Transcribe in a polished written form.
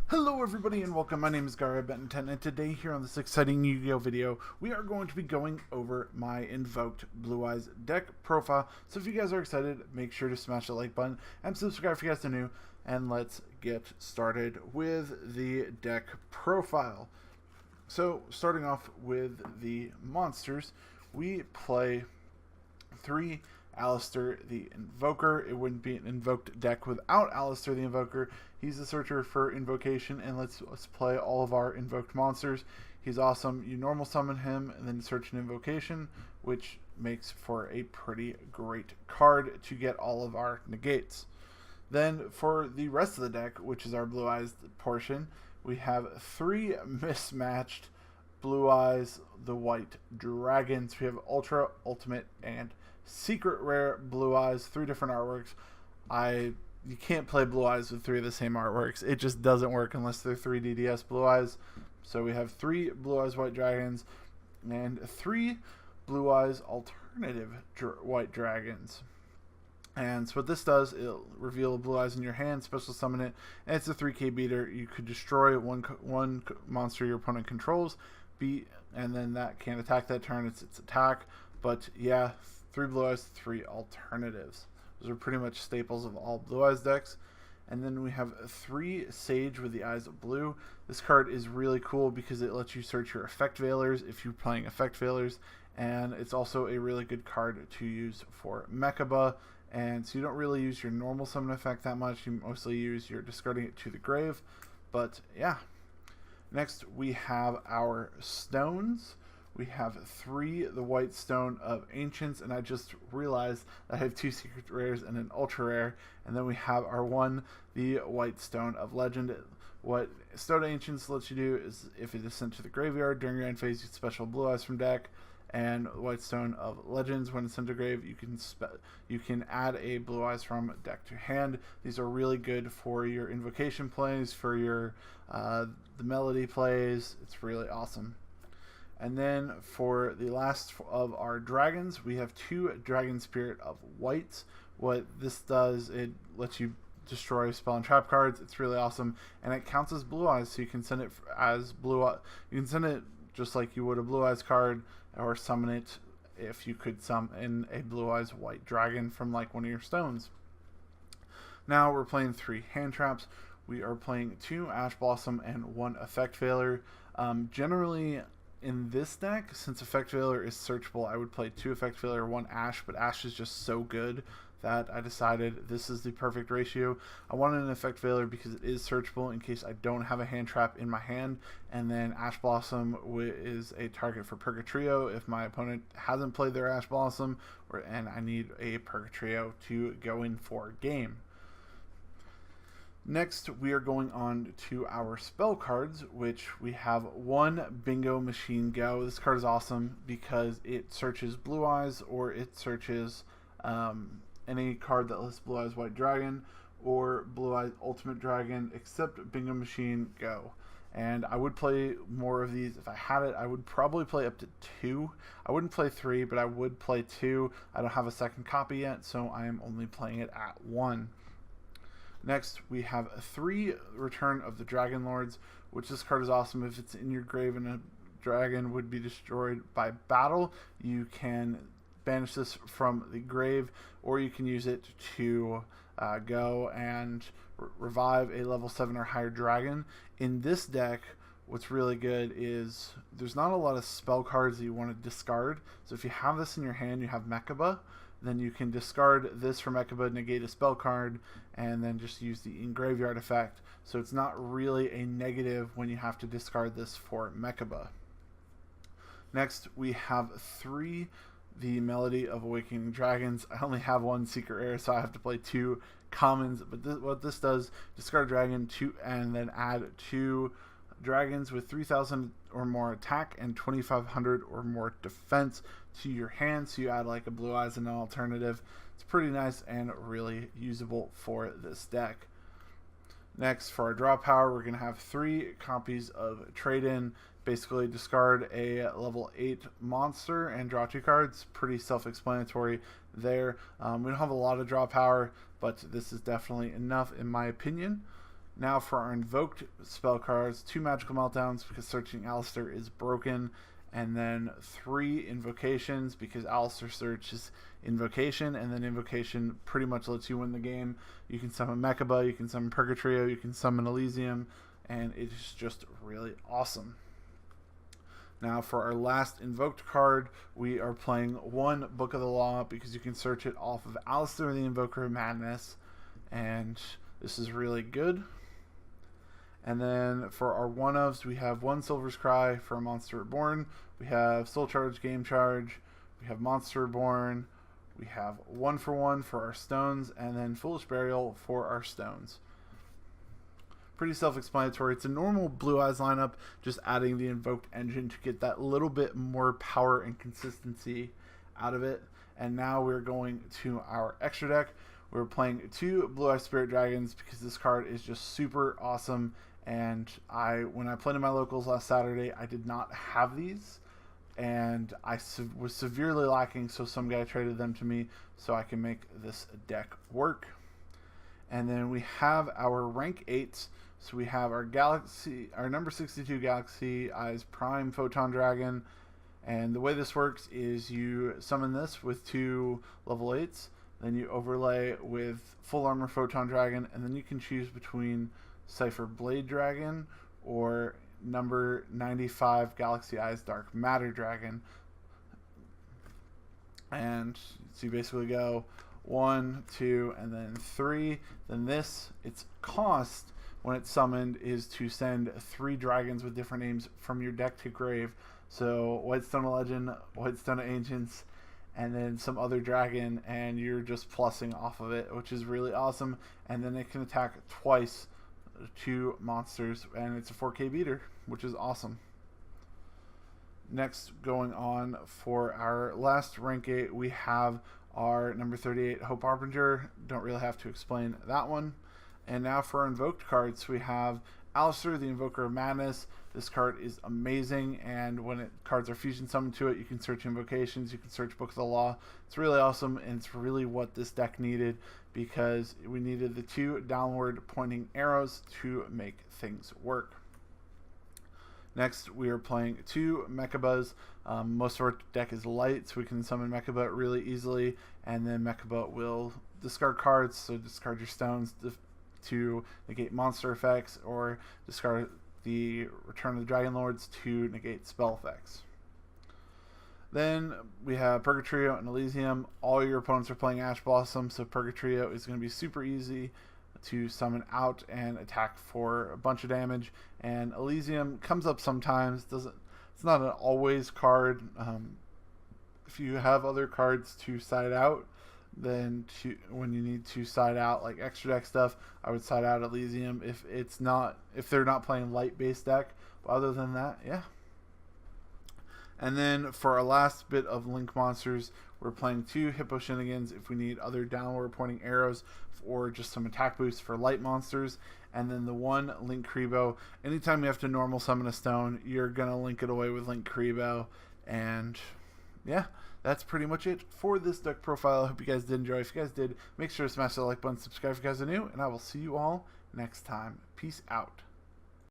Hello everybody and welcome. My name is Benton, and today here on this exciting Yu-Gi-Oh video, we are going to be going over my Invoked Blue Eyes deck profile. So if you guys are excited, make sure to smash the like button and subscribe if you guys are new, and let's get started with the deck profile. So starting off with the monsters, we play 3 Alistair the Invoker. It wouldn't be an invoked deck without Alistair the Invoker. He's the searcher for invocation, and let's play all of our invoked monsters. He's awesome. You normal summon him and then search an invocation, which makes for a pretty great card to get all of our negates. Then for the rest of the deck, which is our Blue Eyes portion, we have 3 mismatched Blue Eyes the White Dragons. We have Ultra, Ultimate, and Secret Rare Blue Eyes, 3 different artworks. You can't play Blue Eyes with 3 of the same artworks. It just doesn't work unless they're 3 DDS Blue Eyes. So we have 3 Blue Eyes White Dragons and 3 Blue Eyes Alternative White Dragons. And so what this does, it'll reveal Blue Eyes in your hand, special summon it, and it's a 3k beater. You could destroy one monster your opponent controls, and then that can't attack that turn. It's its attack. But yeah, 3 Blue Eyes, 3 alternatives. Those are pretty much staples of all Blue Eyes decks. And then we have 3 Sage with the Eyes of Blue. This card is really cool because it lets you search your effect veilers if you're playing effect veilers. And it's also a really good card to use for Mechaba. And so you don't really use your normal summon effect that much. You mostly use your discarding it to the grave. But yeah. Next we have our stones. We have 3 the White Stone of Ancients, and I just realized I have 2 Secret Rares and an Ultra Rare. And then we have our 1, the White Stone of Legend. What Stone of Ancients lets you do is, if it is sent to the graveyard during your end phase, you get special Blue Eyes from deck. And White Stone of Legends, when it's sent to grave, you can add a Blue Eyes from deck to hand. These are really good for your invocation plays, for your the melody plays. It's really awesome. And then for the last of our dragons, we have 2 Dragon Spirit of White. What this does, it lets you destroy spell and trap cards. It's really awesome, and it counts as Blue Eyes, so you can send it as you can send it just like you would a Blue Eyes card, or summon it if you could summon a Blue Eyes White Dragon from like one of your stones. Now we're playing 3 hand traps. We are playing 2 Ash Blossom and 1 Effect Veiler. Generally, in this deck, since Effect Veiler is searchable, I would play 2 Effect Veiler, 1 Ash, but Ash is just so good that I decided this is the perfect ratio. I wanted an Effect Veiler because it is searchable in case I don't have a hand trap in my hand, and then Ash Blossom is a target for Purgatrio if my opponent hasn't played their Ash Blossom, and I need a Purgatrio to go in for game. Next, we are going on to our spell cards, which we have 1 Bingo Machine Go. This card is awesome because it searches Blue Eyes, or it searches any card that lists Blue Eyes White Dragon or Blue Eyes Ultimate Dragon, except Bingo Machine Go. And I would play more of these if I had it. I would probably play up to 2. I wouldn't play 3, but I would play 2. I don't have a second copy yet, so I am only playing it at 1. Next, we have 3 Return of the Dragon Lords, which this card is awesome. If it's in your grave and a dragon would be destroyed by battle, you can banish this from the grave, or you can use it to go and revive a level 7 or higher dragon. In this deck, what's really good is there's not a lot of spell cards that you want to discard. So if you have this in your hand, you have Mechaba, then you can discard this from Mechaba, negate a spell card, and then just use the in-graveyard effect. So it's not really a negative when you have to discard this for Mechaba. Next, we have 3 the Melody of Awakening Dragons. I only have 1 Secret Rare, so I have to play 2 commons. But what this does, discard a dragon, and then add 2 dragons with 3,000 or more attack and 2,500 or more defense to your hand. So you add like a Blue Eyes and an alternative. It's pretty nice and really usable for this deck. Next, for our draw power, we're going to have 3 copies of Trade-In. Basically, discard a level 8 monster and draw 2 cards. Pretty self-explanatory there. We don't have a lot of draw power, but this is definitely enough in my opinion. Now for our invoked spell cards, 2 magical meltdowns because searching Alistair is broken, and then 3 invocations because Alistair Search is invocation, and then invocation pretty much lets you win the game. You can summon Mechaba, you can summon Purgatrio, you can summon Elysium, and it's just really awesome. Now for our last invoked card, we are playing 1 Book of the Law because you can search it off of Alistair the Invoker of Madness, and this is really good. And then for our one-ofs, we have 1 Silver's Cry for a Monster Reborn, we have Soul Charge, Game Charge, we have Monster Reborn, we have 1-for-1 for our stones, and then Foolish Burial for our stones. Pretty self-explanatory. It's a normal Blue Eyes lineup, just adding the Invoked engine to get that little bit more power and consistency out of it. And now we're going to our extra deck. We're playing 2 Blue Eyes Spirit Dragons because this card is just super awesome. And when I played in my locals last Saturday, I did not have these, and I was severely lacking, so some guy traded them to me so I can make this deck work. And then we have our rank 8s. So we have our number 62 Galaxy Eyes Prime Photon Dragon, and the way this works is you summon this with 2 level 8s, then you overlay with Full Armor Photon Dragon, and then you can choose between Cypher Blade Dragon or number 95 Galaxy Eyes Dark Matter Dragon. And so you basically go 1, 2, and then 3. Then its cost when it's summoned is to send 3 dragons with different names from your deck to grave. So Whitestone of Legend, Whitestone of Ancients, and then some other dragon, and you're just plussing off of it, which is really awesome. And then it can attack twice 2 monsters, and it's a 4K beater, which is awesome. Next, going on for our last rank 8, we have our number 38 Hope Harbinger. Don't really have to explain that one. And now for our invoked cards, we have Alistair the Invoker of Madness. This card is amazing, and when cards are fusion summoned to it, you can search invocations, you can search Book of the Law. It's really awesome, and it's really what this deck needed, because we needed the 2 downward pointing arrows to make things work. Next, we are playing 2 Mechabas. Most of our deck is light, so we can summon Mechaba really easily, and then Mechaba will discard cards, so discard your stones to negate monster effects, or discard the Return of the Dragon Lords to negate spell effects. Then we have Purgatrio and Elysium. All your opponents are playing Ash Blossom, so Purgatrio is going to be super easy to summon out and attack for a bunch of damage. And Elysium comes up sometimes. It's not an always card. If you have other cards to side out, then when you need to side out like extra deck stuff, I would side out Elysium if they're not playing light based deck. But other than that, yeah. And then for our last bit of Link monsters, we're playing 2 Hippo Shenanigans if we need other downward pointing arrows or just some attack boosts for light monsters. And then the 1 Link Kribo. Anytime you have to normal summon a stone, you're going to link it away with Link Kribo. And yeah, that's pretty much it for this deck profile. I hope you guys did enjoy. If you guys did, make sure to smash that like button, subscribe if you guys are new, and I will see you all next time. Peace out.